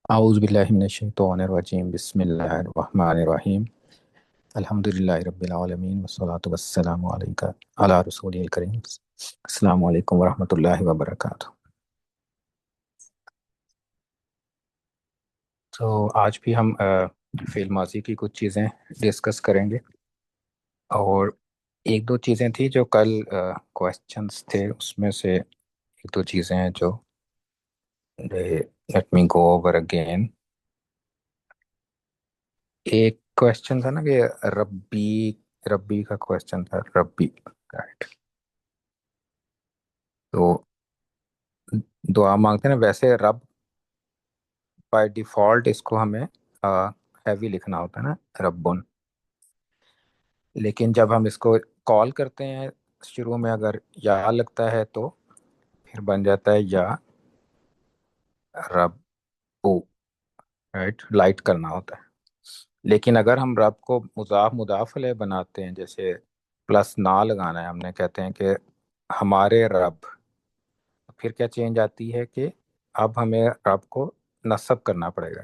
اعوذ باللہ من الشیطان الرجیم، بسم اللہ الرحمن الرحیم، الحمدللہ رب العالمین والصلاة والسلام علیکہ علی رسول الکریم۔ السلام علیکم ورحمۃ اللہ وبرکاتہ۔ تو آج بھی ہم فعل ماضی کی کچھ چیزیں ڈسکس کریں گے، اور ایک دو چیزیں تھیں جو کل کویسچنس تھے، اس میں سے ایک دو چیزیں ہیں جو let me go over again. ایک کویسچن تھا نا کہ ربی ربی کا کویسچن تھا، ربی رائٹ۔ تو دعا مانگتے ہیں نا، ویسے رب بائی ڈیفالٹ اس کو ہمیں ہیوی لکھنا ہوتا ہے نا، ربن، لیکن جب ہم اس کو کال کرتے ہیں شروع میں اگر یا لگتا ہے تو پھر بن جاتا ہے یا ربو، رائٹ، لائٹ کرنا ہوتا ہے۔ لیکن اگر ہم رب کو مضاف مضاف علیہ بناتے ہیں، جیسے پلس نہ لگانا ہے، ہم نے کہتے ہیں کہ ہمارے رب، پھر کیا چینج آتی ہے کہ اب ہمیں رب کو نصب کرنا پڑے گا۔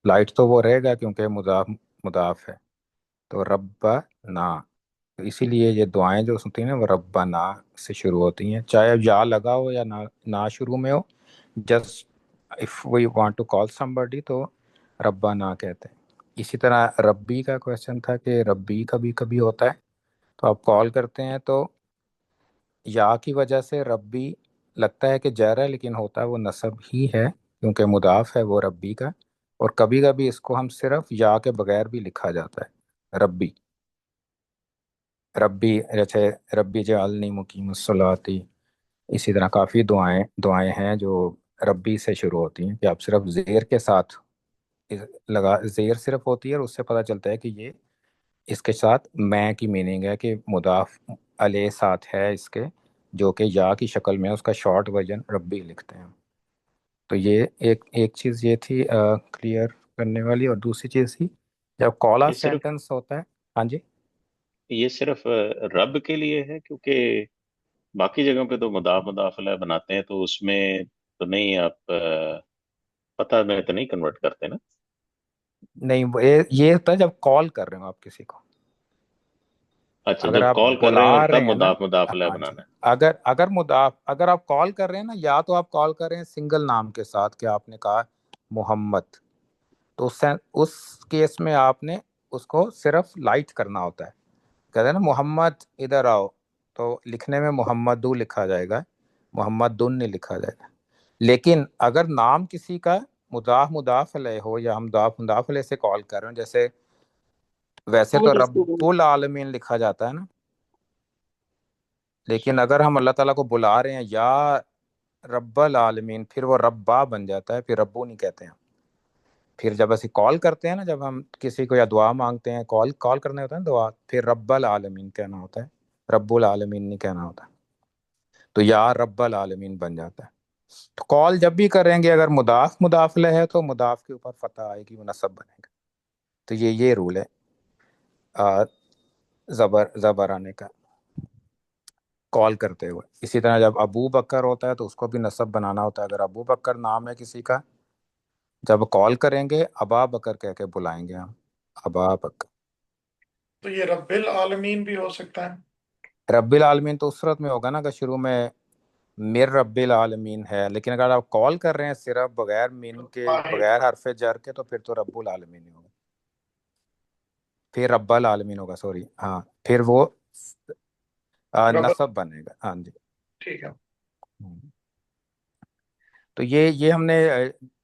لائٹ تو وہ رہے گا کیونکہ مضاف مضاف ہے، تو ربنا، تو اسی لیے یہ دعائیں جو سنتی ہیں نا وہ ربنا سے شروع ہوتی ہیں، چاہے یا لگا ہو یا نہ شروع میں ہو، just if we want to call somebody تو ربنا کہتے ہیں۔ اسی طرح ربی کا کویشچن تھا کہ ربی کبھی کبھی ہوتا ہے، تو آپ کال کرتے ہیں تو یا کی وجہ سے ربی لگتا ہے کہ جر ہے، لیکن ہوتا ہے وہ نصب ہی ہے کیونکہ مضاف ہے وہ ربی کا۔ اور کبھی کبھی اس کو ہم صرف یا کے بغیر بھی لکھا جاتا ہے، ربی ربی، جیسے ربی جعلنی مقیم الصلاۃ۔ اسی طرح کافی دعائیں ہیں جو ربی سے شروع ہوتی ہیں، کہ آپ صرف زیر کے ساتھ لگا، زیر صرف ہوتی ہے اور اس سے پتہ چلتا ہے کہ یہ اس کے ساتھ میں کی میننگ ہے، کہ مضاف علیہ ساتھ ہے اس کے، جو کہ یا کی شکل میں ہے، اس کا شارٹ ورژن ربی لکھتے ہیں۔ تو یہ ایک چیز یہ تھی کلیئر کرنے والی، اور دوسری چیز تھی جب کالا یہ صرف سینٹنس ہوتا ہے۔ ہاں جی، یہ صرف رب کے لیے ہے، کیونکہ باقی جگہوں پہ تو مضاف مضاف علیہ بناتے ہیں تو اس میں تو نہیں آپ پتہ میں تو نہیں کنورٹ کرتے نا؟ نہیں یہ ہوتا ہے جب کال کر رہے ہو آپ کسی کو، اچھا، اگر جب آپ کال کر رہے ہیں بلا تب رہے ہیں نا، مضاف مضاف علیہ ہاں جی، بنانا ہے۔ اگر آپ کال کر رہے ہیں نا، یا تو آپ کال کر رہے ہیں سنگل نام کے ساتھ، کہ آپ نے کہا محمد، تو اس کیس میں آپ نے اس کو صرف لائٹ کرنا ہوتا ہے، کہتے ہیں نا محمد ادھر آؤ، تو لکھنے میں محمد لکھا جائے گا، محمد دن نہیں لکھا جائے گا۔ لیکن اگر نام کسی کا مضاف مضاف علیہ ہو، یا ہم مضاف مضاف علیہ سے کال کر رہے ہیں، جیسے ویسے تو رب العالمین لکھا جاتا ہے نا، لیکن اگر ہم اللہ تعالیٰ کو بلا رہے ہیں یا رب العالمین، پھر وہ ربا بن جاتا ہے، پھر ربو نہیں کہتے ہیں۔ پھر جب ایسے کال کرتے ہیں نا، جب ہم کسی کو یا دعا مانگتے ہیں، کال کرنا ہوتا ہے نا دعا، پھر رب العالمین کہنا ہوتا ہے، رب العالمین نہیں کہنا ہوتا، تو یا رب العالمین بن جاتا ہے۔ تو کال جب بھی کریں گے، اگر مضاف مضاف لہ ہے تو مضاف کے اوپر فتح آئے گی، وہ نصب بنے گا۔ تو یہ رول ہے زبر آنے کا کال کرتے ہوئے۔ اسی طرح جب ابو بکر ہوتا ہے تو اس کو بھی نصب بنانا ہوتا ہے، اگر ابو بکر نام ہے کسی کا، جب کال کریں گے ابا بکر کہہ کے بلائیں گے ہم، ابا بکر۔ تو یہ رب العالمین بھی ہو سکتا ہے؟ رب العالمین تو اس صورت میں ہوگا نا کہ شروع میں میر رب العالمین ہے، لیکن اگر آپ کال کر رہے ہیں صرف بغیر مین کے، بغیر حرف جر کے، تو پھر تو رب العالمین ہی ہوگا، پھر رب العالمین ہوگا، سوری، ہاں، پھر وہ رب، نصب بنے گا، ہاں جی۔ ٹھیک ہے۔ تو یہ ہم نے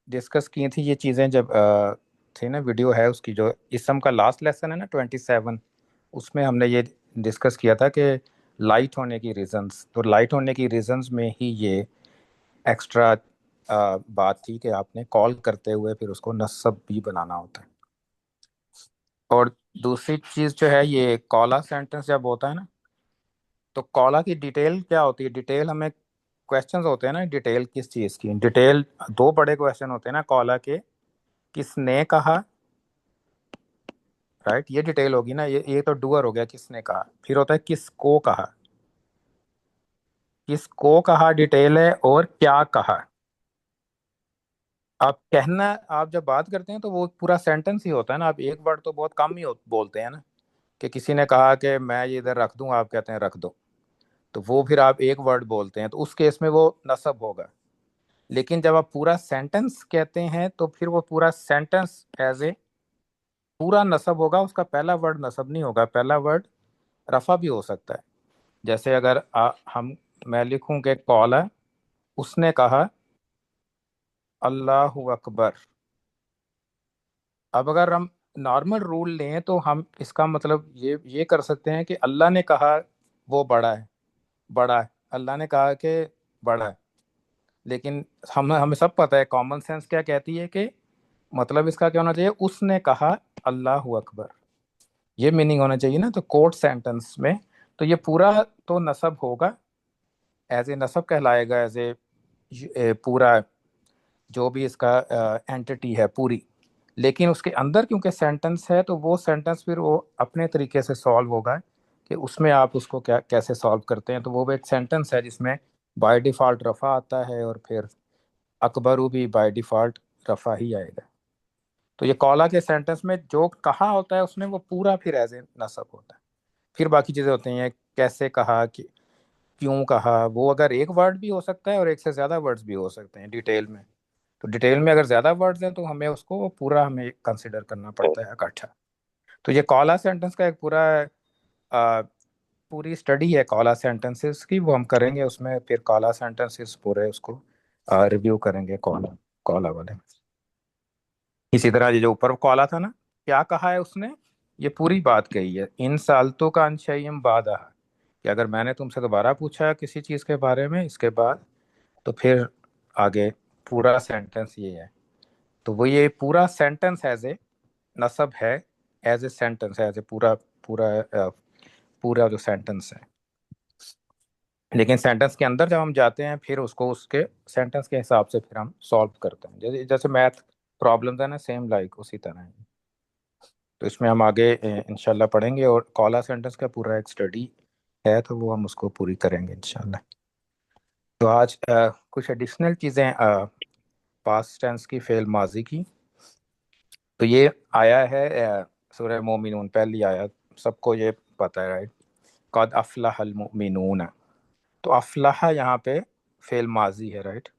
ڈسکس کی تھی یہ چیزیں، جب تھے نا، ویڈیو ہے اس کی، جو اسم کا لاسٹ لیسن ہے نا 27، اس میں ہم نے یہ ڈسکس کیا تھا کہ لائٹ ہونے کی ریزنز، تو لائٹ ہونے کی ریزنز میں ہی یہ ایکسٹرا بات تھی کہ آپ نے کال کرتے ہوئے پھر اس کو نصب بھی بنانا ہوتا ہے۔ اور دوسری چیز جو ہے، یہ کالا سینٹنس جب ہوتا ہے نا، تو کالا کی ڈیٹیل کیا ہوتی ہے؟ ڈیٹیل ہمیں کویشچنز ہوتے ہیں نا، ڈیٹیل کس چیز کی؟ ڈیٹیل دو بڑے کویشچن ہوتے ہیں نا کالا کے، کس نے کہا، رائٹ، یہ ڈیٹیل ہوگی نا، یہ تو ڈوئر ہو گیا، کس نے کہا۔ پھر ہوتا ہے کس کو کہا، کس کو کہا ڈیٹیل ہے، اور کیا کہا، آپ کہنا، آپ جب بات کرتے ہیں تو وہ پورا سینٹنس ہی ہوتا ہے نا. آپ ایک ورڈ تو بہت کم ہی بولتے ہیں نا. کہ کسی نے کہا کہ میں یہ ادھر رکھ دوں، آپ کہتے ہیں رکھ دو، تو وہ پھر آپ ایک ورڈ بولتے ہیں، تو اس کیس میں وہ نصب ہوگا. لیکن جب آپ پورا سینٹنس کہتے ہیں تو پھر وہ پورا سینٹنس ایز اے پورا نصب ہوگا. اس کا پہلا ورڈ نصب نہیں ہوگا، پہلا ورڈ رفع بھی ہو سکتا ہے. جیسے اگر ہم میں لکھوں کہ قال، اس نے کہا اللہ اکبر. اب اگر ہم نارمل رول لیں تو ہم اس کا مطلب یہ کر سکتے ہیں کہ اللہ نے کہا وہ بڑا ہے، بڑا ہے، اللہ نے کہا کہ بڑا ہے. لیکن ہمیں سب پتہ ہے کامن سینس کیا کہتی ہے کہ مطلب اس کا کیا ہونا چاہیے، اس نے کہا اللہ اکبر. یہ میننگ ہونا چاہیے نا. تو کوٹ سینٹنس میں تو یہ پورا تو نصب ہوگا، ایز اے نصب کہلائے گا، ایز اے پورا جو بھی اس کا اینٹی ہے پوری. لیکن اس کے اندر کیونکہ سینٹنس ہے تو وہ سینٹنس پھر وہ اپنے طریقے سے سالو ہوگا کہ اس میں آپ اس کو کیسے سالو کرتے ہیں. تو وہ ایک سینٹنس ہے جس میں بائی ڈیفالٹ رفع آتا ہے، اور پھر اکبرو بھی بائی ڈیفالٹ رفع ہی آئے گا. تو یہ قولا کے سینٹنس میں جو کہا ہوتا ہے اس میں وہ پورا پھر ایز اے نصب ہوتا ہے. پھر باقی چیزیں ہوتی ہیں، کیسے کہا، کیوں کہا. وہ اگر ایک ورڈ بھی ہو سکتا ہے اور ایک سے زیادہ ورڈز بھی ہو سکتے ہیں ڈیٹیل میں. تو ڈیٹیل میں اگر زیادہ ورڈز ہیں تو ہمیں اس کو پورا ہمیں کنسیڈر کرنا پڑتا ہے اکٹھا. تو یہ قولا سینٹنس کا ایک پوری اسٹڈی ہے قولا سینٹنسز کی، وہ ہم کریں گے. اس میں پھر قولا سینٹنسز پورے اس کو ریویو کریں گے قولا والے. اسی طرح یہ جو اوپر قولا تھا نا، کیا کہا ہے اس نے، یہ پوری بات کہی ہے. ان سالتوں کا انشیم بادہ، کہ اگر میں نے تم سے دوبارہ پوچھا کسی چیز کے بارے میں اس کے بعد، تو پھر آگے پورا سینٹنس یہ ہے. تو وہ یہ پورا سینٹنس ایز اے نصب ہے، as a sentence, as a پورا جو سینٹنس ہے. لیکن سینٹنس کے اندر جب ہم جاتے ہیں پھر اس کو اس کے سینٹنس کے حساب سے پھر ہم سالو کرتے ہیں. جیسے میتھ پرابلمز ہے نا، سیم لائک اسی طرح ہے. تو اس میں ہم آگے انشاءاللہ پڑھیں گے، اور قولا سینٹنس کا پورا ایک اسٹڈی ہے تو وہ ہم اس کو پوری کریں گے انشاءاللہ. تو آج کچھ ایڈیشنل چیزیں پاسٹ ٹینس کی، فعل ماضی کی. تو یہ آیا ہے سورہ مومنون، پہلی آیت، سب کو یہ پتہ ہے رائٹ. قد افلح المؤمنون. تو افلح یہاں پہ فعل ماضی ہے رائٹ،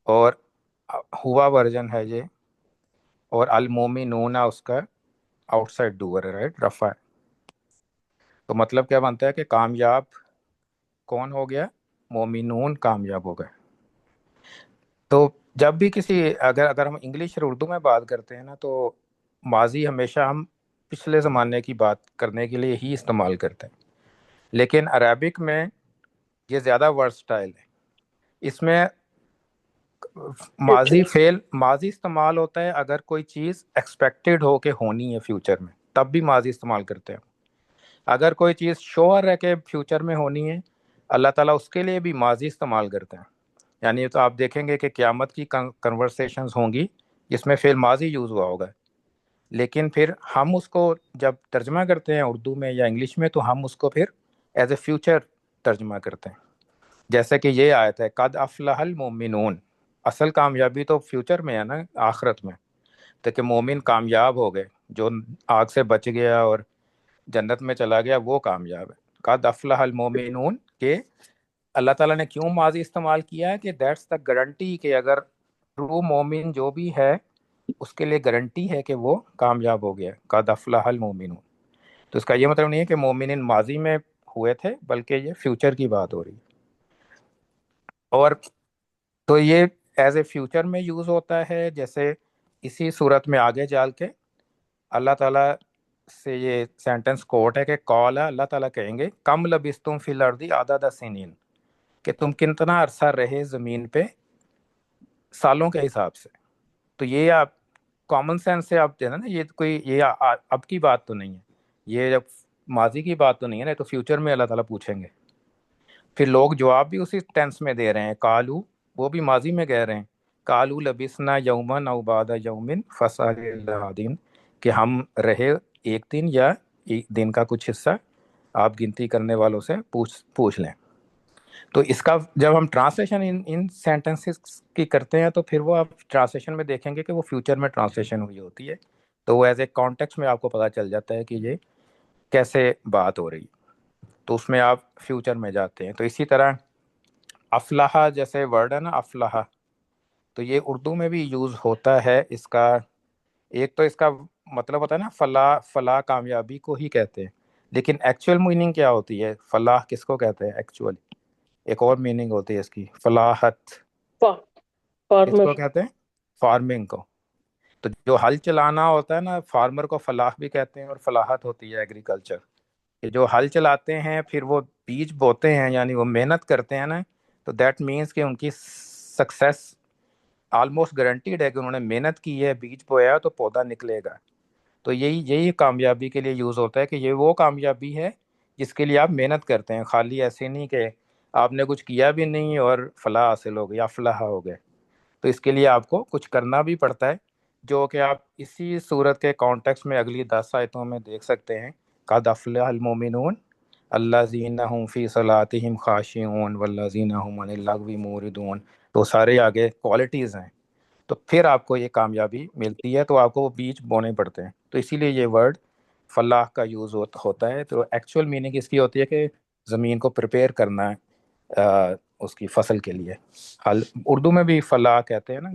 اور ہوا ورژن ہے یہ، اور المومنون اس کا آؤٹ سائڈ ڈوور ہے رائٹ، رفع ہے. تو مطلب کیا بنتا ہے کہ کامیاب کون ہو گیا، مومنون کامیاب ہو گئے. تو جب بھی اگر ہم انگلش اور اردو میں بات کرتے ہیں نا، تو ماضی ہمیشہ ہم پچھلے زمانے کی بات کرنے کے لیے ہی استعمال کرتے ہیں. لیکن عربک میں یہ زیادہ ورسٹائل ہے. اس میں ماضی استعمال ہوتا ہے اگر کوئی چیز ایکسپیکٹڈ ہو کہ ہونی ہے فیوچر میں، تب بھی ماضی استعمال کرتے ہیں. اگر کوئی چیز شور ہے کہ فیوچر میں ہونی ہے، اللہ تعالیٰ اس کے لیے بھی ماضی استعمال کرتے ہیں. یعنی تو آپ دیکھیں گے کہ قیامت کی کنورسیشنز ہوں گی جس میں فعل ماضی یوز ہوا ہوگا. لیکن پھر ہم اس کو جب ترجمہ کرتے ہیں اردو میں یا انگلش میں، تو ہم اس کو پھر ایز اے فیوچر ترجمہ کرتے ہیں. جیسے کہ یہ آیت ہے قد افلح المؤمنون. اصل کامیابی تو فیوچر میں ہے نا، آخرت میں. تو کہ مومن کامیاب ہو گئے، جو آگ سے بچ گیا اور جنت میں چلا گیا وہ کامیاب ہے. قد افلح المؤمنون کہ اللہ تعالیٰ نے کیوں ماضی استعمال کیا ہے کہ دیٹس دا گارنٹی، کہ اگر ٹرو مومن جو بھی ہے اس کے لیے گارنٹی ہے کہ وہ کامیاب ہو گیا. قد افلح المؤمنون. تو اس کا یہ مطلب نہیں ہے کہ مومنین ماضی میں ہوئے تھے، بلکہ یہ فیوچر کی بات ہو رہی ہے. اور تو یہ ایز اے فیوچر میں یوز ہوتا ہے. جیسے اسی صورت میں آگے جال کے اللہ تعالیٰ سے یہ سینٹنس کوٹ ہے کہ قال، اللہ تعالیٰ کہیں گے کم لبثتم فی الارض عدد سنین، کہ تم کتنا عرصہ رہے زمین پہ سالوں کے حساب سے. تو یہ آپ کامن سینس سے آپ دینا نا، یہ کوئی یہ اب کی بات تو نہیں ہے، یہ جب ماضی کی بات تو نہیں ہے نا، تو فیوچر میں اللہ تعالیٰ پوچھیں گے. پھر لوگ جواب بھی اسی ٹینس میں دے رہے ہیں، کالو وہ بھی ماضی میں کہہ رہے ہیں، کالو لبسنا یومن او بعد یومن فاسأل العادین، کہ ہم رہے ایک دن یا ایک دن کا کچھ حصہ، آپ گنتی کرنے والوں سے پوچھ لیں. تو اس کا جب ہم ٹرانسلیشن ان سینٹنسز کی کرتے ہیں تو پھر وہ آپ ٹرانسلیشن میں دیکھیں گے کہ وہ فیوچر میں ٹرانسلیشن ہوئی ہوتی ہے، تو وہ ایز اے کانٹیکسٹ میں آپ کو پتہ چل جاتا ہے کہ یہ کیسے بات ہو رہی، تو اس میں آپ فیوچر میں جاتے ہیں۔ تو اسی طرح افلاح جیسے ورڈ ہے نا، افلاح، تو یہ اردو میں بھی یوز ہوتا ہے۔ اس کا ایک تو اس کا مطلب ہوتا ہے نا فلاح، فلاح کامیابی کو ہی کہتے ہیں، لیکن ایکچوئل میننگ کیا ہوتی ہے؟ فلاح کس کو کہتے ہیں ایکچوئل؟ ایک اور میننگ ہوتی ہے اس کی، فلاحت کس فارمر. کو کہتے ہیں؟ فارمنگ کو۔ تو جو ہل چلانا ہوتا ہے نا، فارمر کو فلاح بھی کہتے ہیں، اور فلاحت ہوتی ہے ایگریکلچر، کہ جو ہل چلاتے ہیں پھر وہ بیج بوتے ہیں، یعنی وہ محنت کرتے ہیں نا، تو دیٹ مینس کہ ان کی سکسیس آلموسٹ گارنٹیڈ ہے، کہ انہوں نے محنت کی ہے، بیج بویا ہے، تو پودا نکلے گا۔ تو یہی کامیابی کے لیے یوز ہوتا ہے، کہ یہ وہ کامیابی ہے جس کے لیے آپ محنت کرتے ہیں، خالی ایسے نہیں کہ آپ نے کچھ کیا بھی نہیں اور فلاح حاصل ہو گئی، افلاح ہو گئے۔ تو اس کے لیے آپ کو کچھ کرنا بھی پڑتا ہے، جو کہ آپ اسی صورت کے کانٹیکس میں اگلی 10 آیتوں میں دیکھ سکتے ہیں۔ قد افلح المومنون الذین هم فی صلاتہم خاشعون والذین هم عن اللغو معرضون، تو سارے آگے کوالٹیز ہیں، تو پھر آپ کو یہ کامیابی ملتی ہے، تو آپ کو وہ بیج بونے پڑتے ہیں۔ تو اسی لیے یہ ورڈ فلاح کا یوز ہوتا ہے۔ تو ایکچوئل میننگ اس کی ہوتی ہے کہ زمین کو پریپیئر کرنا ہے اس کی فصل کے لیے۔ حل اردو میں بھی فلاح کہتے ہیں نا،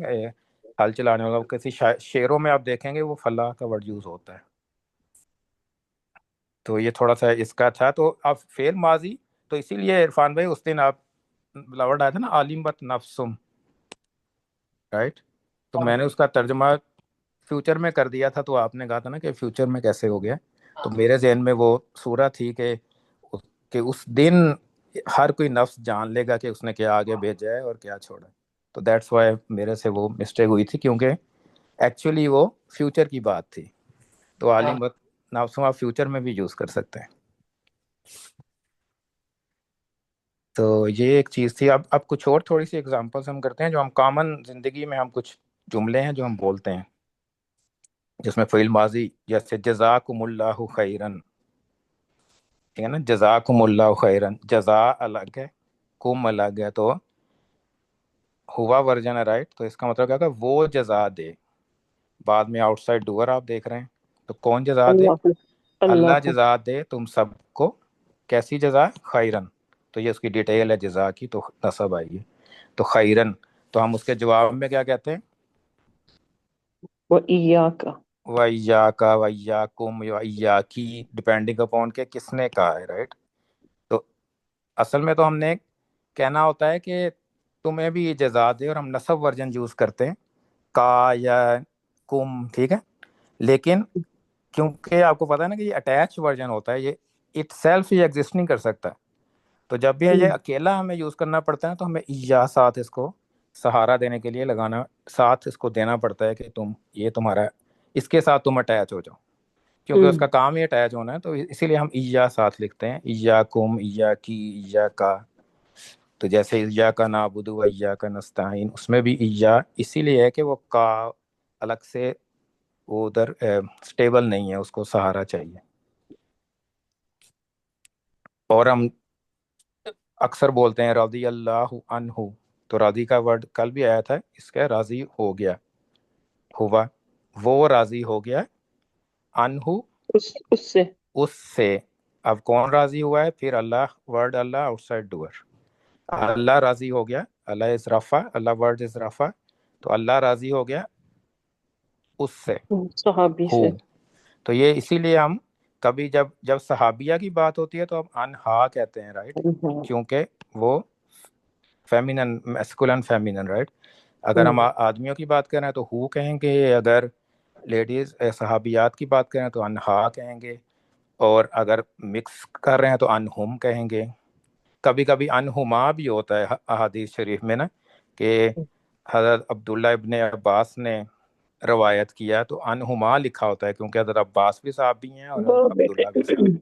حل چلانے والا، کسی شعروں میں آپ دیکھیں گے وہ فلاح کا ورڈ یوز ہوتا ہے۔ تو یہ تھوڑا سا اس کا تھا۔ تو اب فعل ماضی، تو اسی لیے عرفان بھائی اس دن آپ ورڈ آیا تھا نا عالمت نفسم، رائٹ؟ تو میں نے اس کا ترجمہ فیوچر میں کر دیا تھا، تو آپ نے کہا تھا نا کہ فیوچر میں کیسے ہو گیا، تو میرے ذہن میں وہ سورہ تھی کہ اس دن ہر کوئی نفس جان لے گا کہ اس نے کیا آگے بھیجا ہے اور کیا چھوڑا ہے۔ تو دیٹس وائی میرے سے وہ مسٹیک ہوئی تھی، کیونکہ ایکچولی وہ فیوچر کی بات تھی۔ تو عالم نفسم آپ فیوچر میں بھی یوز کر سکتے ہیں۔ تو یہ ایک چیز تھی۔ اب کچھ اور تھوڑی سی ایگزامپلس ہم کرتے ہیں، جو ہم کامن زندگی میں ہم کچھ جملے ہیں جو ہم بولتے ہیں، جس میں فعل ماضی، جیسے جزاکم اللہ خیرن، ٹھیک ہے نا، جزاکم اللہ خیرن، جزا الگ ہے، کم الگ ہے، تو ہوا ورژن ہے، رائٹ؟ تو اس کا مطلب کیا کہ وہ جزا دے۔ بعد میں آؤٹ سائڈ ڈور آپ دیکھ رہے ہیں، تو کون جزا دے؟ اللہ. اللہ اللہ. جزا دے تم سب کو، کیسی جزا؟ خیرن، تو یہ اس کی ڈیٹیل ہے جزا کی، تو نصب آئیے، تو خیرن۔ تو ہم اس کے جواب میں کیا کہتے ہیں؟ وَإِيَّاكَ. وَإِيَّاكَ وَإِيَّاكُمْ وَإِيَّاكِ، ڈپینڈنگ اپون کہ کس نے کہا ہے، رائٹ؟ تو اصل میں تو ہم نے کہنا ہوتا ہے کہ تمہیں بھی یہ جزا دے، اور ہم نصب ورژن یوز کرتے ہیں، کا یا کم، ٹھیک ہے؟ لیکن کیونکہ آپ کو پتا ہے نا کہ یہ اٹیچ ورژن ہوتا ہے، یہ اٹ سیلف یہ ایگزسٹ نہیں کر سکتا، تو جب بھی یہ اکیلا ہمیں یوز کرنا پڑتا ہے تو ہمیں یا ساتھ اس کو سہارا دینے کے لیے لگانا، ساتھ اس کو دینا پڑتا ہے، کہ تم یہ تمہارا، اس کے ساتھ تم اٹیچ ہو جاؤ، کیونکہ اس کا کام ہی اٹیچ ہونا ہے، تو اسی لیے ہم یا ساتھ لکھتے ہیں، یا کم، یا کی، یا کا۔ تو جیسے یا کا نعبد و یا کا نستعین، اس میں بھی یا اسی لیے ہے کہ وہ کا الگ سے وہ ادھر اسٹیبل نہیں ہے، اس کو سہارا چاہیے۔ اور ہم اکثر بولتے ہیں رضی اللہ عنہ، تو راضی کا ورڈ کل بھی آیا تھا، اس کا راضی ہو گیا، ہوا، وہ راضی ہو گیا، عنہ، اس سے. اس سے۔ اب کون راضی ہوا ہے؟ پھر اللہ، ورڈ اللہ آؤٹ سائڈ ڈور، اللہ راضی ہو گیا، اللہ از رفع، اللہ ورڈ از رفع، تو اللہ راضی ہو گیا اس سے، صحابی ہو۔ سے. تو یہ اسی لیے ہم کبھی جب صحابیہ کی بات ہوتی ہے تو ہم انہا کہتے ہیں، رائٹ؟ کیونکہ وہ فیمینن، میسکولن فیمینن، رائٹ؟ اگر ہم آدمیوں کی بات کریں تو ہو کہیں گے، اگر لیڈیز صحابیات کی بات کریں تو انہا کہیں گے، اور اگر مکس کر رہے ہیں تو انہم کہیں گے۔ کبھی کبھی انہما بھی ہوتا ہے احادیث شریف میں نا، کہ حضرت عبداللہ ابن عباس نے روایت کیا تو انہما لکھا ہوتا ہے، کیونکہ حضرت عباس بھی صحابی ہیں اور دو بیٹے. عبداللہ بھی صحابی،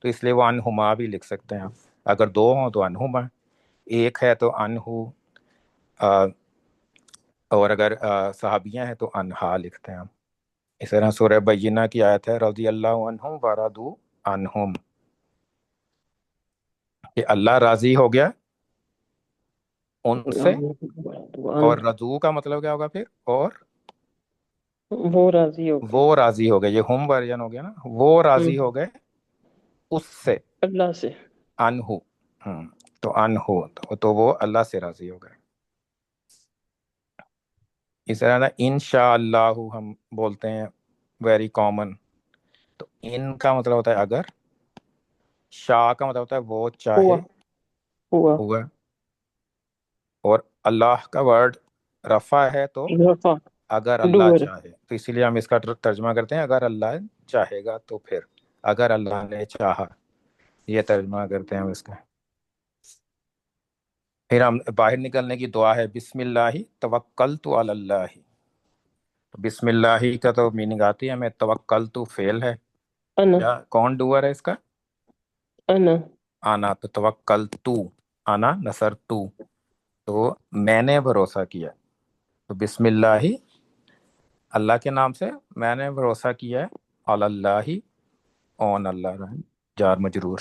تو اس لیے وہ انہما بھی لکھ سکتے ہیں۔ اگر دو ہوں تو انہما، ایک ہے تو انہو، اور اگر صحابیاں ہیں تو انہا لکھتے ہیں ہم۔ اس طرح سورہ بینہ کی آیت ہے رضی اللہ عنہم ورضوا عنہم، کہ اللہ راضی ہو گیا ان سے، انا، اور رضو کا مطلب کیا ہوگا پھر؟ اور وہ راضی ہو گئے۔ وہ راضی ہو گئے، یہ ہوم ورژن ہو گیا نا، وہ راضی ہو گئے اس سے، اللہ سے۔ انہو، تو انہو تو وہ اللہ سے راضی ہو گئے۔ اس طرح نا انشاء اللہ ہم بولتے ہیں، ویری کامن۔ تو ان کا مطلب ہوتا ہے اگر، شاء کا مطلب ہوتا ہے وہ ہوا، چاہے، ہوا، ہوا، اور اللہ کا ورڈ رفع ہے تو رفع، اگر اللہ ڈور۔ چاہے، تو اسی لیے ہم اس کا ترجمہ کرتے ہیں اگر اللہ چاہے گا تو، پھر اگر اللہ نے چاہا، یہ ترجمہ کرتے ہیں ہم اس کا۔ پھر ہم باہر نکلنے کی دعا ہے بسم اللہ توکلت علی اللہ۔ بسم اللہ کا تو میننگ آتی ہے ہمیں، توکلت فعل ہے، انا، کیا کون ڈوور ہے اس کا؟ انا، آنا، تو توکلت، آنا نصرت، تو میں نے بھروسہ کیا، تو بسم اللہ، اللہ کے نام سے میں نے بھروسہ کیا ہے، علی اللہ، اون اللہ رہے، جار مجرور،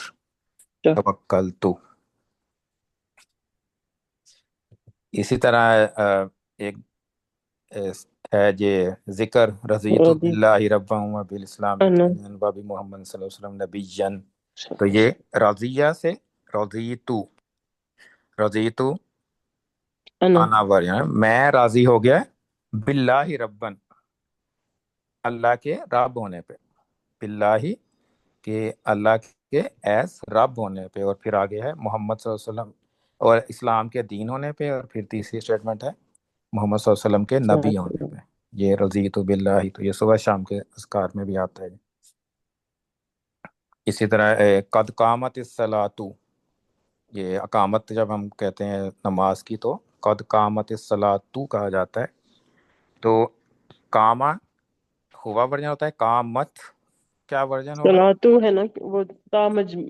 چا، توکلت۔ اسی طرح ایک ہے یہ ذکر، رضیت رضی، باللہ ربا و بالاسلام انا، دینا و بمحمد صلی اللہ علیہ وسلم نبیا۔ تو یہ رضیہ سے رضیتو، رضیتو انا، آنا ورژن، میں راضی ہو گیا باللہ ربن، اللہ کے رب ہونے پہ، باللہ کہ اللہ کے ایز رب ہونے پہ، اور پھر آگے ہے محمد صلی اللہ علیہ وسلم اور اسلام کے دین ہونے پہ، اور پھر تیسری اسٹیٹمنٹ ہے محمد صلی اللہ علیہ وسلم کے نبی ہونے پہ۔ یہ رضیت باللہ، تو یہ صبح شام کے اذکار میں بھی آتا ہے۔ اسی طرح قد قامت الصلاۃ، یہ اقامت جب ہم کہتے ہیں نماز کی تو قد قامت الصلاۃ کہا جاتا ہے۔ تو کاما ہوا ورژن ہوتا ہے، کامت کیا ورژن ہوگا؟ صلاتو ہے نا، وہ تا ہاں جی،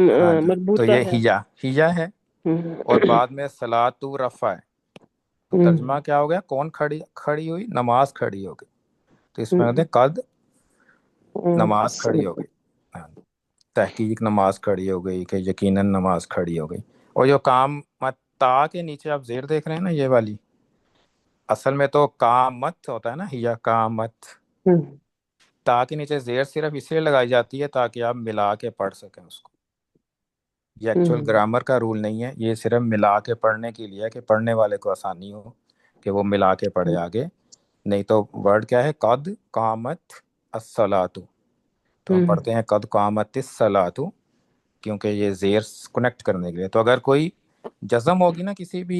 تو مربوطہ یہ ہے۔ ہیا ہے، اور بعد میں صلاۃ رفع ہے، تو ترجمہ کیا ہو گیا؟ کون کھڑی ہوئی؟ نماز کھڑی ہو گئی، تو اس میں کہتے ہیں قد نماز کھڑی ہو گئی، ہاں، تحقیق نماز کھڑی ہو گئی، کہ یقیناً نماز کھڑی ہو گئی۔ اور جو کام تا کے نیچے آپ زیر دیکھ رہے ہیں نا، یہ والی اصل میں تو کامت ہوتا ہے نا، ہیا کامت، تا کے نیچے زیر صرف اس لیے لگائی جاتی ہے تاکہ آپ ملا کے پڑھ سکیں اس کو، یہ ایکچوئل گرامر کا رول نہیں ہے، یہ صرف ملا کے پڑھنے کے لیے ہے کہ پڑھنے والے کو آسانی ہو کہ وہ ملا کے پڑھے آگے۔ نہیں تو ورڈ کیا ہے؟ قد قامت الصلاۃ، تو ہم پڑھتے ہیں قد قامت الصلاۃ، کیونکہ یہ زیر کنیکٹ کرنے کے لیے۔ تو اگر کوئی جزم ہوگی نا کسی بھی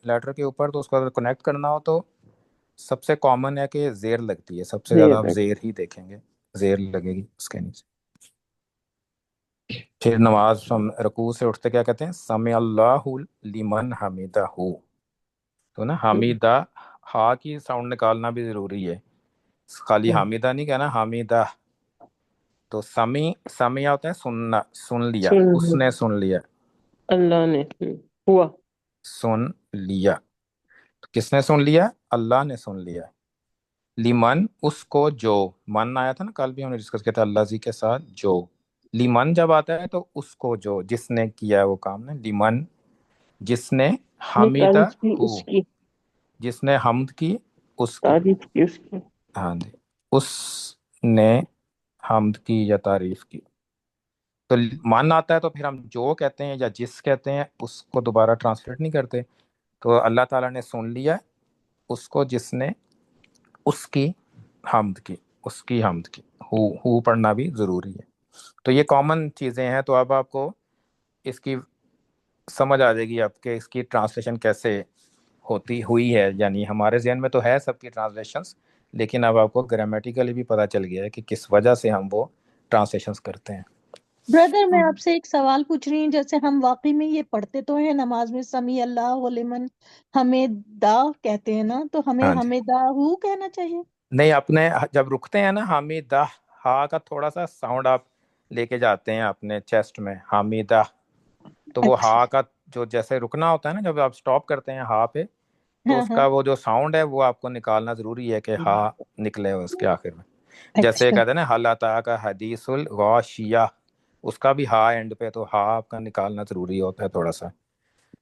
لیٹر کے اوپر، تو اس کو اگر کنیکٹ کرنا ہو تو سب سے کامن ہے کہ زیر لگتی ہے، سب سے زیادہ آپ زیر ہی دیکھیں گے، زیر لگے گی اس کے نیچے۔ پھر نماز ہم رکوع سے اٹھتے کیا کہتے ہیں؟ سمع اللہ لمن حمیدہ، تو نا حمیدہ، ہا کی ساؤنڈ نکالنا بھی ضروری ہے، خالی حمیدہ نہیں کہنا، حمیدہ۔ تو سمیع ہوتا ہے سننا، سن لیا، اس نے سن لیا، اللہ نے، ہوا، سن لیا، تو کس نے سن لیا؟ اللہ نے سن لیا۔ لیمن اس کو جو، من آیا تھا نا کل بھی ہم نے ڈسکس کیا تھا اللہ جی کے ساتھ، جو لیمن جب آتا ہے تو اس کو جو، جس نے کیا وہ کام نا، لیمن جس نے، حمیدہ تعریف کی ہو اس کی، جس نے حمد کی اس کی، تعریف کی اس کی۔ ہاں جی، اس نے حمد کی یا تعریف کی۔ تو من آتا ہے تو پھر ہم جو کہتے ہیں یا جس کہتے ہیں اس کو دوبارہ ٹرانسلیٹ نہیں کرتے، تو اللہ تعالیٰ نے سن لیا اس کو جس نے اس کی حمد کی، اس کی حمد کی، ہو پڑھنا بھی ضروری ہے۔ تو یہ کامن چیزیں ہیں، تو اب آپ کو اس کی سمجھ آ جائے گی آپ کہ اس کی ٹرانسلیشن کیسے ہوئی ہے، یعنی ہمارے ذہن میں تو ہے سب کی ٹرانسلیشنز، لیکن اب آپ کو گرامیٹیکلی بھی پتہ چل گیا ہے کہ کس وجہ سے ہم وہ ٹرانسلیشنز کرتے ہیں۔ بردر میں آپ سے ایک سوال پوچھ رہی ہوں، جیسے ہم واقعی میں یہ پڑھتے تو ہیں نماز میں سمیع اللہ لمن حمیدہ کہتے ہیں نا، تو ہمیں ہاں جی، حمیدہ ہو کہنا چاہیے؟ نہیں، اپنے جب رکتے ہیں نا حمیدہ، ہا کا تھوڑا سا ساؤنڈ آپ لے کے جاتے ہیں اپنے چیسٹ میں، حمیدہ، تو وہ اچھا، ہا کا جو جیسے رکنا ہوتا ہے نا، جب آپ سٹاپ کرتے ہیں ہا پہ، تو ہاں اس ہاں، کا وہ جو ساؤنڈ ہے وہ آپ کو نکالنا ضروری ہے کہ ہا نکلے اس کے آخر میں۔ جیسے اچھا، کہتے ہیں نا حل اتی کا حدیث الغاشیہ، اس کا بھی ہا اینڈ پہ، تو ہا آپ کا نکالنا ضروری ہوتا ہے تھوڑا سا۔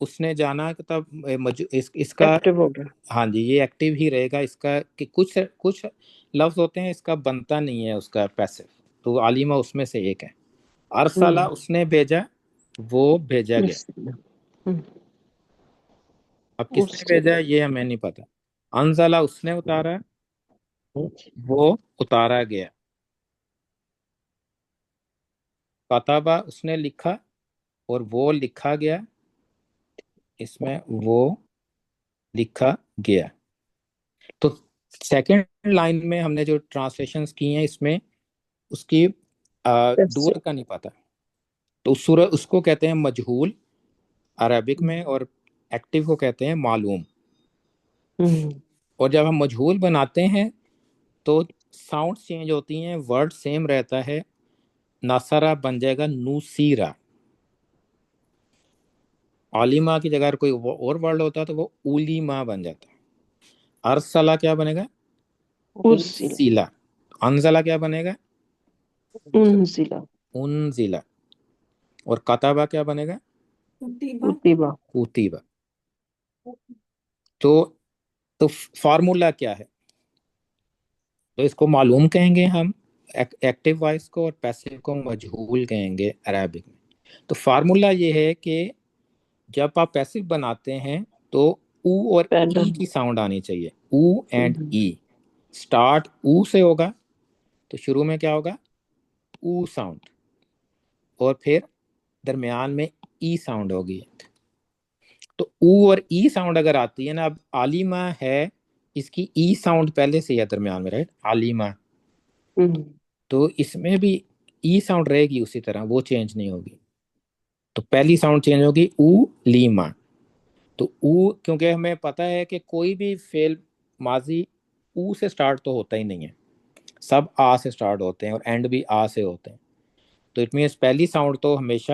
اس نے جانا کہ تب اس کا ایکٹیو ہو گیا. ہاں جی یہ ایکٹیو ہی رہے گا. اس کا کہ کچھ لفظ ہوتے ہیں اس کا بنتا نہیں ہے اس کا پیسو، تو عالیمہ اس میں سے ایک ہے. ارسلہ اس نے بھیجا، وہ بھیجا گیا. اب کس نے بھیجا یہ ہمیں نہیں پتا. انزلہ اس نے اتارا، وہ اتارا گیا. کتابہ اس نے لکھا اور وہ لکھا گیا. اس میں وہ لکھا گیا. تو سیکنڈ لائن میں ہم نے جو ٹرانسلیشنز کی ہیں اس میں اس کی ڈور کا نہیں پتا، تو اس کو کہتے ہیں مجہول عربک میں، اور ایکٹیو کو کہتے ہیں معلوم. اور جب ہم مجہول بناتے ہیں تو ساؤنڈ چینج ہوتی ہیں، ورڈ سیم رہتا ہے. ناصرہ بن جائے گا نوسیرا. عالمہ کی جگہ کوئی اور ورڈ ہوتا تو وہ اولیما بن جاتا. ارسلہ کیا بنے گا؟ ارسلہ. انزلہ کیا بنے گا؟ انزلہ. اور کتابہ کیا بنے گا؟ کتیبہ. تو فارمولا کیا ہے؟ تو اس کو معلوم کہیں گے ہم ایکٹیو وائس کو، اور پیسو کو مجہول کہیں گے عربک میں. تو فارمولا یہ ہے کہ جب آپ پیسو بناتے ہیں تو او اور ای کی ساؤنڈ آنی چاہیے. او اینڈ ای. سٹارٹ او سے ہوگا تو شروع میں کیا ہوگا؟ او ساؤنڈ. اور پھر درمیان میں ای ساؤنڈ ہوگی. تو او اور ای ساؤنڈ اگر آتی ہے نا، اب عالمہ ہے اس کی ای ساؤنڈ پہلے سے ہے درمیان میں، رائٹ، عالمہ. تو اس میں بھی ای ساؤنڈ رہے گی اسی طرح، وہ چینج نہیں ہوگی. تو پہلی ساؤنڈ چینج ہوگی او لیما. تو او کیونکہ ہمیں پتہ ہے کہ کوئی بھی فعل ماضی او سے سٹارٹ تو ہوتا ہی نہیں ہے، سب آ سے سٹارٹ ہوتے ہیں اور اینڈ بھی آ سے ہوتے ہیں. تو اٹ مینس پہلی ساؤنڈ تو ہمیشہ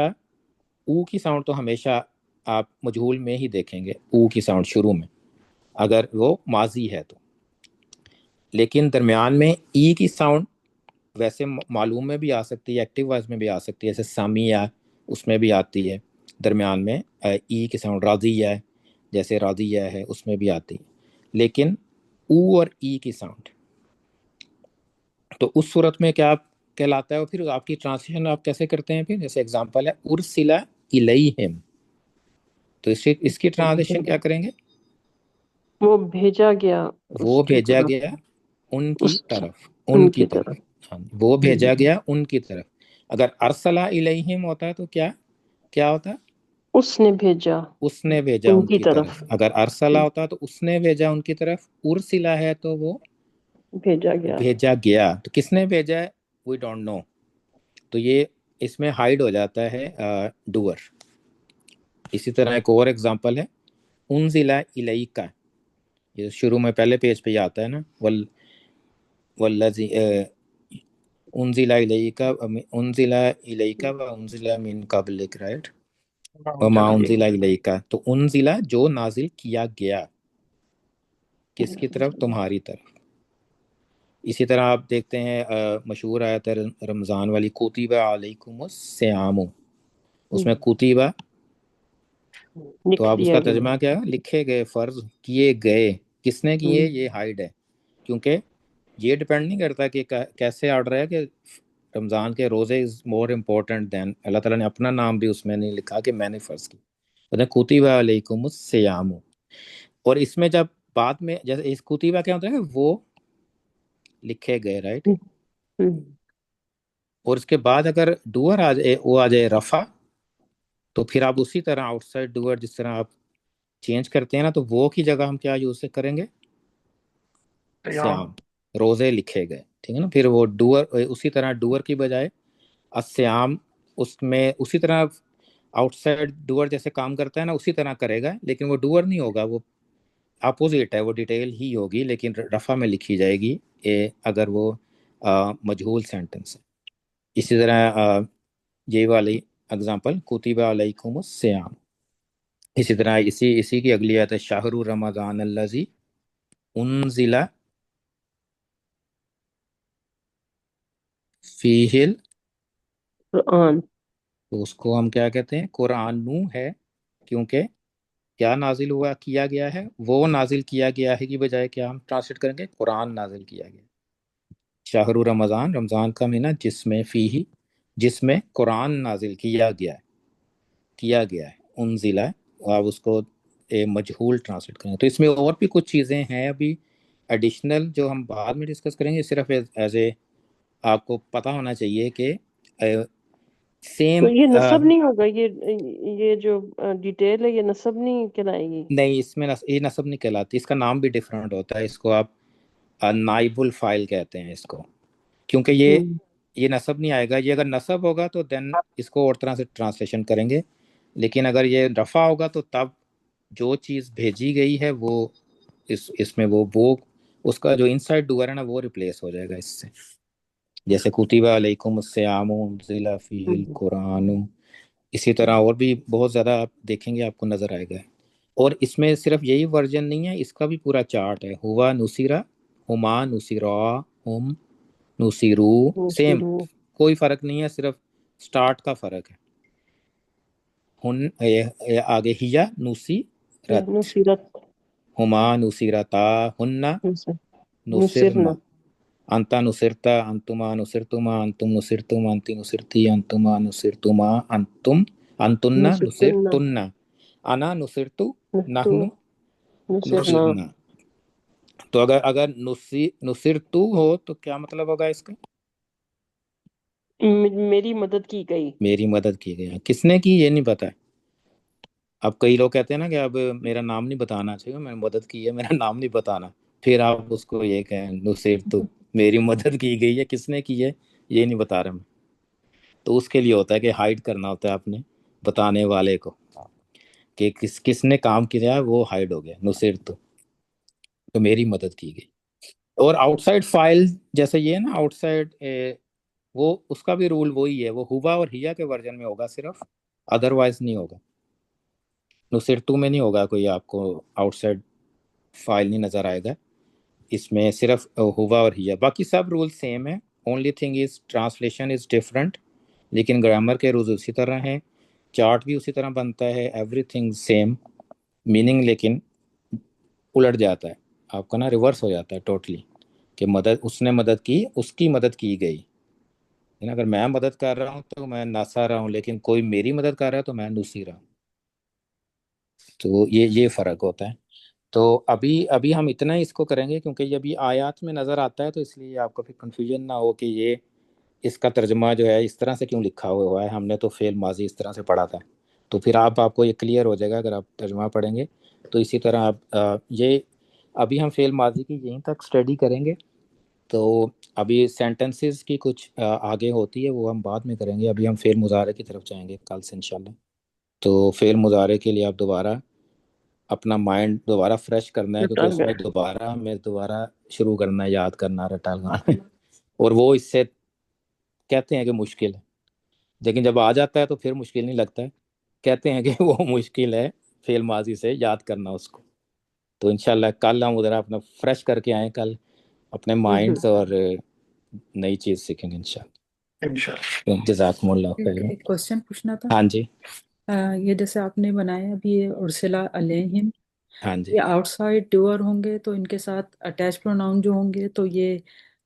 او کی ساؤنڈ تو ہمیشہ آپ مجہول میں ہی دیکھیں گے، او کی ساؤنڈ شروع میں اگر وہ ماضی ہے تو. لیکن درمیان میں ای کی ساؤنڈ ویسے معلوم میں بھی آ سکتی ہے، ایکٹیو وائز میں بھی آ سکتی ہے، جیسے سامیہ اس میں بھی آتی ہے درمیان میں ای کی ساؤنڈ. راضیہ جیسے راضیہ ہے اس میں بھی آتی ہے. لیکن او اور ای کی ساؤنڈ تو اس صورت میں کیا کہلاتا ہے؟ اور پھر آپ کی ٹرانسلیشن آپ کیسے کرتے ہیں؟ پھر جیسے اگزامپل ہے ارسلہ الیہم، تو اس کی ٹرانسلیشن کیا کریں گے؟ وہ بھیجا گیا، وہ بھیجا گیا ان کی طرف. ان کی طرف. ہاں وہ بھیجا گیا ان کی طرف. اگر ارسلہ الیہم ہوتا ہے تو کیا ہوتا؟ اس نے بھیجا اس نے بھیجا ان کی طرف. اگر ارسلہ ہوتا تو اس نے بھیجا ان کی طرف. ارسلہ ہے تو وہ بھیجا گیا. تو کس نے بھیجا ہے؟ We don't know. تو یہ اس میں ہائیڈ ہو جاتا ہے ڈوور. اسی طرح ایک اور ایگزامپل ہے انزل الیک، یہ شروع میں پہلے پیج پہ ہی آتا ہے نا، والذی انزل الیک وانزل من قبلک، رائٹ، وما انزل الیک. تو انزل جو نازل کیا گیا، کس کی طرف؟ تمہاری طرف. اسی طرح آپ دیکھتے ہیں مشہور آیت ہے رمضان والی، کتب علیکم الصیام. اس میں کتبہ، تو آپ اس کا ترجمہ کیا؟ لکھے گئے، فرض کیے گئے. کس نے کیے؟ یہ ہائیڈ ہے، کیونکہ یہ ڈیپینڈ نہیں کرتا کہ کیسے آرڈر ہے کہ رمضان کے روزے از مور امپورٹنٹ دین. اللہ تعالیٰ نے اپنا نام بھی اس میں نہیں لکھا کہ میں نے فرض کی. کتب علیکم الصیام. اور اس میں جب بعد میں جیسے اس کتبہ کیا ہوتا ہے کہ وہ لکھے گئے، رائٹ. اور اس کے بعد اگر ڈوور آ جائے، وہ آ جائے رفع، تو پھر آپ اسی طرح آؤٹ سائڈ ڈوور جس طرح آپ چینج کرتے ہیں نا، تو وہ کی جگہ ہم کیا یوز سے کریں گے؟ سیام. روزے لکھے گئے، ٹھیک ہے نا. پھر وہ ڈوور اسی طرح ڈوور کی بجائے الصیام، اس میں اسی طرح آؤٹ سائڈ ڈوور جیسے کام کرتا ہے نا اسی طرح کرے گا، لیکن وہ ڈوور نہیں ہوگا، وہ اپوزٹ ہے، وہ ڈیٹیل ہی ہوگی لیکن رفع میں لکھی جائے گی اگر وہ مجہول سینٹنس ہے. اسی طرح یہ والی اگزامپل کتب علیکم الصیام. اسی طرح اسی کی اگلی آیت ہے شہر رمضان الذی انزل فیہ قرآن. تو اس کو ہم کیا کہتے ہیں؟ قرآن نو ہے، کیونکہ کیا نازل ہوا کیا گیا ہے، وہ نازل کیا گیا ہے کی بجائے کیا ہم ٹرانسلیٹ کریں گے؟ قرآن نازل کیا گیا۔ شہر رمضان، رمضان کا مہینہ جس میں فیہی، جس میں قرآن نازل کیا گیا ہے، کیا گیا ہے، انزلہ، آپ اس کو مجہول ٹرانسلیٹ کریں۔ تو اس میں اور بھی کچھ چیزیں ہیں ابھی ایڈیشنل جو ہم بعد میں ڈسکس کریں گے، صرف ایز اے آپ کو پتہ ہونا چاہیے کہ سیم تو یہ نصب نہیں ہوگا، یہ جو ڈیٹیل ہے یہ نصب نہیں کہلائے گی؟ نہیں، اس میں یہ نصب نہیں کہلاتی، اس کا نام بھی ڈفرینٹ ہوتا ہے، اس کو آپ نائب الفائل کہتے ہیں اس کو، کیونکہ ہوں، یہ نصب نہیں آئے گا۔ یہ اگر نصب ہوگا تو دین اس کو اور طرح سے ٹرانسلیشن کریں گے، لیکن اگر یہ رفع ہوگا تو تب جو چیز بھیجی گئی ہے وہ اس میں وہ اس کا جو انسائڈ ڈوئر ہے نا وہ ریپلیس ہو جائے گا اس سے، جیسے کتب علیکم الصیام انزل فیہ ہوں، القرآن، اسی طرح اور بھی بہت زیادہ آپ دیکھیں گے آپ کو نظر آئے گا۔ اور اس میں صرف یہی ورژن نہیں ہے، اس کا بھی پورا چارٹ ہے، ہوا نصیرہ، ہما نصیرا، ہم نصیرو، سیم، نصیرو، کوئی فرق نہیں ہے، صرف سٹارٹ کا فرق ہے۔ آگے ہیا نصیرت، نصیرت، ہما نصیرتا، ہننا نصرنا، نصرنا، انتا نصرتا، انتما نصرتما، انتم نصرتم، انتی نصرتی، انتما نصرتما، انتم انتن نصرتنا، نصرتن، انا نصرتو، نحتو، نحنو نصرنا۔ نصرنا۔ تو اگر نصرتو ہو تو کیا مطلب ہوگا اس کا؟ میری مدد کی گئی۔ میری مدد کی گئی، کس نے کی یہ نہیں پتا ہے۔ اب کئی لوگ کہتے ہیں نا کہ اب میرا نام نہیں بتانا چاہیے، میں نے مدد کی ہے، میرا نام نہیں بتانا، پھر آپ اس کو یہ کہیں نصرتو، میری مدد کی گئی ہے، کس نے کی ہے یہ نہیں بتا رہا میں، تو اس کے لیے ہوتا ہے کہ ہائڈ کرنا ہوتا ہے اپنے بتانے والے کو، کہ کس نے کام کیا ہے وہ ہائڈ ہو گیا، نصرتو، تو میری مدد کی گئی۔ اور آؤٹ سائڈ فائل جیسے یہ ہے نا، آؤٹ سائڈ وہ اس کا بھی رول وہی ہے، وہ ہوا اور ہیا کے ورژن میں ہوگا صرف، ادروائز نہیں ہوگا، نصرتو میں نہیں ہوگا کوئی آپ کو آؤٹ سائڈ فائل نہیں نظر آئے گا، اس میں صرف ہوا اور ہیا، باقی سب رول سیم ہے، only thing is translation is different, لیکن گرامر کے رولز اسی طرح ہیں، چارٹ بھی اسی طرح بنتا ہے، ایوری تھنگ سیم، میننگ لیکن الٹ جاتا ہے آپ کا نا، ریورس ہو جاتا ہے ٹوٹلی، کہ مدد اس نے مدد کی، اس کی مدد کی گئی، اگر میں مدد کر رہا ہوں تو میں ناصر رہا ہوں، لیکن کوئی میری مدد کر رہا ہے تو میں نصیر رہا ہوں، تو یہ فرق ہوتا ہے۔ تو ابھی ہم اتنا ہی اس کو کریں گے، کیونکہ یہ ابھی آیات میں نظر آتا ہے، تو اس لیے آپ کو پھر کنفیوژن نہ ہو کہ یہ اس کا ترجمہ جو ہے اس طرح سے کیوں لکھا ہوا ہے، ہم نے تو فعل ماضی اس طرح سے پڑھا تھا، تو پھر آپ کو یہ کلیئر ہو جائے گا اگر آپ ترجمہ پڑھیں گے، تو اسی طرح آپ یہ ابھی ہم فعل ماضی کی یہیں تک اسٹڈی کریں گے، تو ابھی سینٹنسز کی کچھ آگے ہوتی ہے وہ ہم بعد میں کریں گے، ابھی ہم فعل مضارع کی طرف جائیں گے کل سے انشاءاللہ۔ تو فعل مضارع کے لیے آپ دوبارہ اپنا مائنڈ دوبارہ فریش کرنا ہے، کیونکہ رٹا اس گئے۔ میں دوبارہ شروع کرنا ہے، یاد کرنا، رٹا لگانا ہے، اور وہ اس سے کہتے ہیں کہ مشکل ہے، لیکن جب آ جاتا ہے تو پھر مشکل نہیں لگتا ہے، کہتے ہیں کہ وہ مشکل ہے فعل ماضی سے یاد کرنا اس کو۔ تو انشاءاللہ کل ہم ادھر اپنا فریش کر کے آئیں، کل اپنے مائنڈ اور نئی چیز سیکھیں گے انشاءاللہ۔ انشاءاللہ۔ جزاکم اللہ خیر۔ ایک کوشچن پوچھنا تھا، ہاں جی، یہ جیسے آپ نے بنایا ابھی یہ ارسلا علیہم، ہاں جی، یہ آؤٹ سائڈ ڈوئر ہوں گے تو ان کے ساتھ اٹیچ پروناؤن جو ہوں گے تو یہ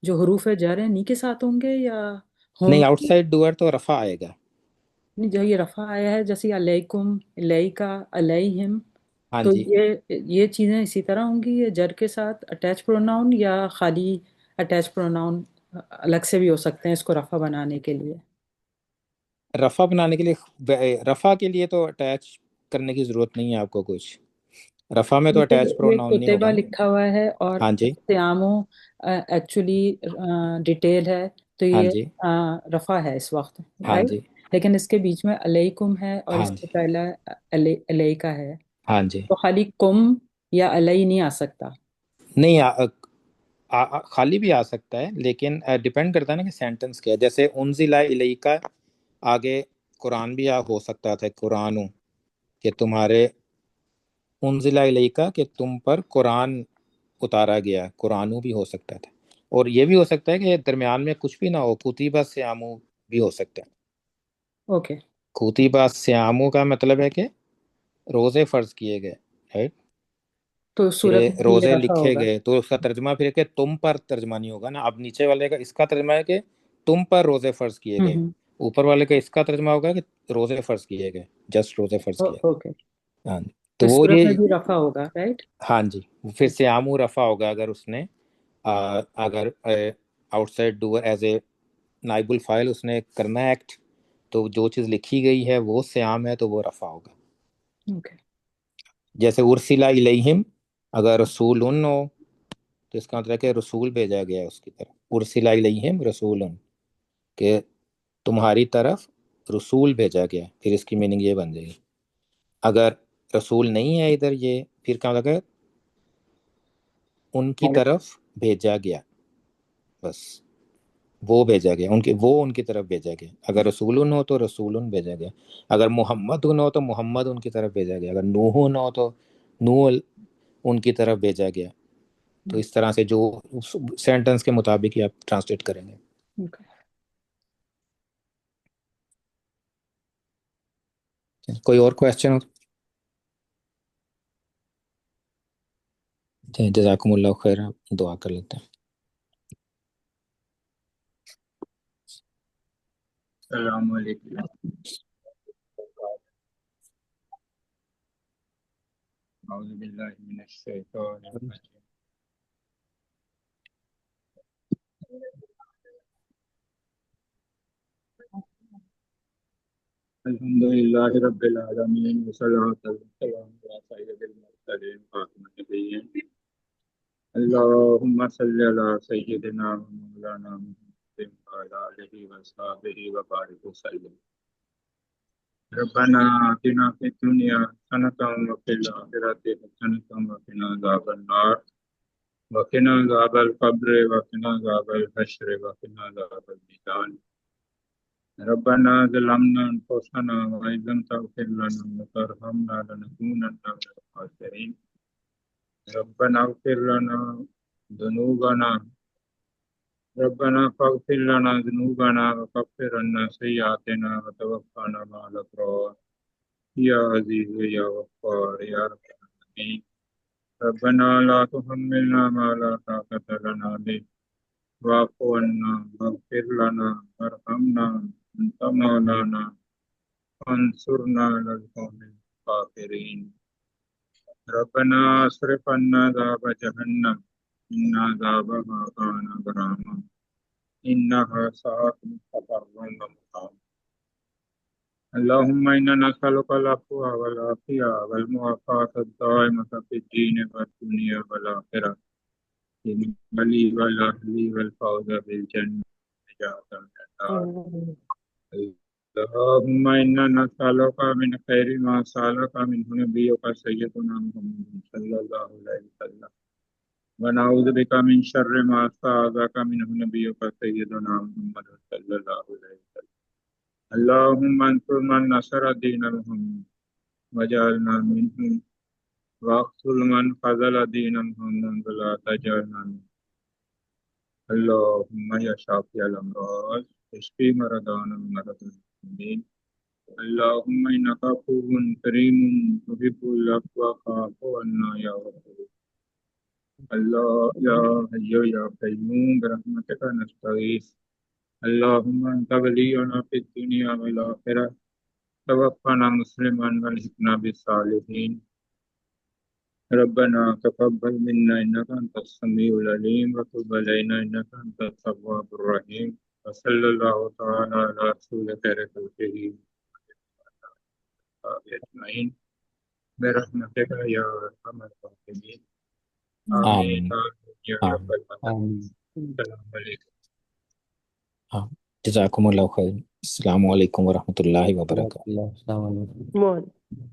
جو حروف جر ہیں انہی کے ساتھ ہوں گے یا ہوں نہیں آؤٹ گے؟ سائڈ ڈوئر تو رفع آئے گا، نہیں، جو یہ رفع آیا ہے جیسے علیکم، علیکا، علیہم، ہاں تو جی، یہ چیزیں اسی طرح ہوں گی، یہ جر کے ساتھ اٹیچ پروناؤن یا خالی اٹیچ پروناؤن الگ سے بھی ہو سکتے ہیں اس کو رفع بنانے کے لیے؟ رفع بنانے کے لیے، رفع کے لیے تو اٹیچ کرنے کی ضرورت نہیں ہے آپ کو کچھ، رفع میں تو اٹیچ یہ پروناؤن نہیں ہوگا کتبہ نا۔ لکھا ہوا ہے اور ہاں جی، سیامو ایکچولی ڈیٹیل ہے تو ہاں یہ جی، رفع ہے اس وقت، ہاں رائٹ؟ جی، لیکن اس کے بیچ میں علیکم ہے اور ہاں اس جی، سے پہلا علیکا ہے، ہاں جی، تو خالی کم یا علی نہیں آ سکتا۔ نہیں خالی بھی آ سکتا ہے، لیکن ڈیپینڈ کرتا ہے نا کہ سینٹنس کیا ہے، جیسے انزل الیکا، آگے قرآن بھی ہو سکتا تھا، قرآن کہ تمہارے، انزل الیکا کہ تم پر قرآن اتارا گیا، قرآنو بھی ہو سکتا تھا، اور یہ بھی ہو سکتا ہے کہ درمیان میں کچھ بھی نہ ہو، کتیبہ سیامو بھی ہو سکتا ہے۔ اوکے، کتیبہ سیامو کا مطلب ہے کہ روزے فرض کیے گئے، رائٹ، تو پھر صورت میں یہ روزے رفع لکھے ہوگا. گئے، تو اس کا ترجمہ پھر کہ تم پر ترجمہ نہیں ہوگا نا. اب نیچے والے کا اس کا ترجمہ ہے کہ تم پر روزے فرض کیے گئے، اوپر والے کا اس کا ترجمہ ہوگا کہ روزے فرض کیے گئے، جسٹ روزے فرض کیے گئے. اوکے. ہاں جی، تو تو اس وہ صورت میں یہ، بھی رفع ہوگا، رائٹ. ہاں جی، پھر سیامو رفع ہوگا اگر اس نے اگر out side doer as a نائب الفاعل اس نے کرنا ہے ایکٹ، تو جو چیز لکھی گئی ہے وہ سیام ہے تو وہ رفع ہوگا. اوکے. جیسے ارسلہ الیہم، اگر رسول ہو تو اس کا مطلب ہے کہ رسول بھیجا گیا ہے اس کی طرف. ارسلہ الیہم رسول، کہ تمہاری طرف رسول بھیجا گیا، پھر اس کی میننگ یہ بن جائے گی. اگر رسول نہیں ہے ادھر، یہ پھر کیا لگا، ان کی طرف بھیجا گیا، بس وہ بھیجا گیا، ان کی طرف بھیجا گیا. اگر رسول ہو تو رسول بھیجا گیا، اگر محمد ہو تو محمد ان کی طرف بھیجا گیا، اگر نوح ہو تو نوح ان کی طرف بھیجا گیا. تو اس طرح سے جو سینٹنس کے مطابق ہی آپ ٹرانسلیٹ کریں گے. اوکے. کوئی اور کویسچن؟ جزاکم اللہ خیر، دعا کر لیتے ہیں. السلام علیکم. اعوذ باللہ من الشیطان الرجیم. الحمد للہ رب العالمین، والصلاة والسلام علی سید المرسلین خاتم النبیین. اللہم صلی علی سیدنا و مولانا محمد وعلی آلہ وصحبہ وبارک وسلم. ربنا آتنا فی الدنیا حسنۃ وفی الآخرۃ حسنۃ وقنا عذاب النار، وقنا عذاب القبر، وقنا عذاب الحشر، وقنا عذاب المیزان. ربنا ظلمنا انفسنا وان لم تغفر لنا وترحمنا لنكونن من الخاسرین. ربنا اغفر لنا ذنوبنا ربنا فاغفر لنا ذنوبنا وكفر عنا سيئاتنا وتوفنا مع الأبرار یا عزیز یا غفار یا رب العالمین. ربنا لا تحملنا ما لا طاقة لنا به واعف عنا واغفر لنا وارحمنا انت مولانا فانصرنا على القوم الكافرين. ربنا اصرف عنا عذاب جهنم إن عذابها كان غراما إنها ساءت مستقرا ومقاما. اللهم إنا نسألك العفو والعافية والمعافاة الدائمة في الدين والدنيا والآخرة لي والأهل والفوز بالجنة نجاة من النار. اللهم إنا نسألك من خير ما سألك منه نبيك سيدنا محمد صلى الله عليه وسلم، ونعوذ بك من شر ما استعاذك منه نبيك سيدنا محمد صلى الله عليه وسلم. اللهم انصر من نصر دين محمد وجعلنا منهم، واقتل من خذل دين محمد ولا تجعلنا منهم. اللهم يا شافي الأمراض اشفي مرضانا ومرضى المسلمين. اللهم إنك عفو كريم تحب العفو فاعف عنا يا غفور. الله يا حي يا قيوم برحمتك نستغيث. اللهم أنت ولينا في الدنيا والآخرة، توفنا مسلما والحقنا بالصالحين. ربنا تقبل منا إنك أنت السميع العليم وتب علينا إنك أنت التواب الرحيم. وصلى الله تعالى على رسول خير خلقه أجمعين برحمتك يا أرحم الراحمين. آمين آمین. يا رب آمین. العالمين. السلام علیکم. جزاکم اللہ خیر. السلام علیکم ورحمۃ اللہ وبرکاتہ. السلام علیکم. مولانا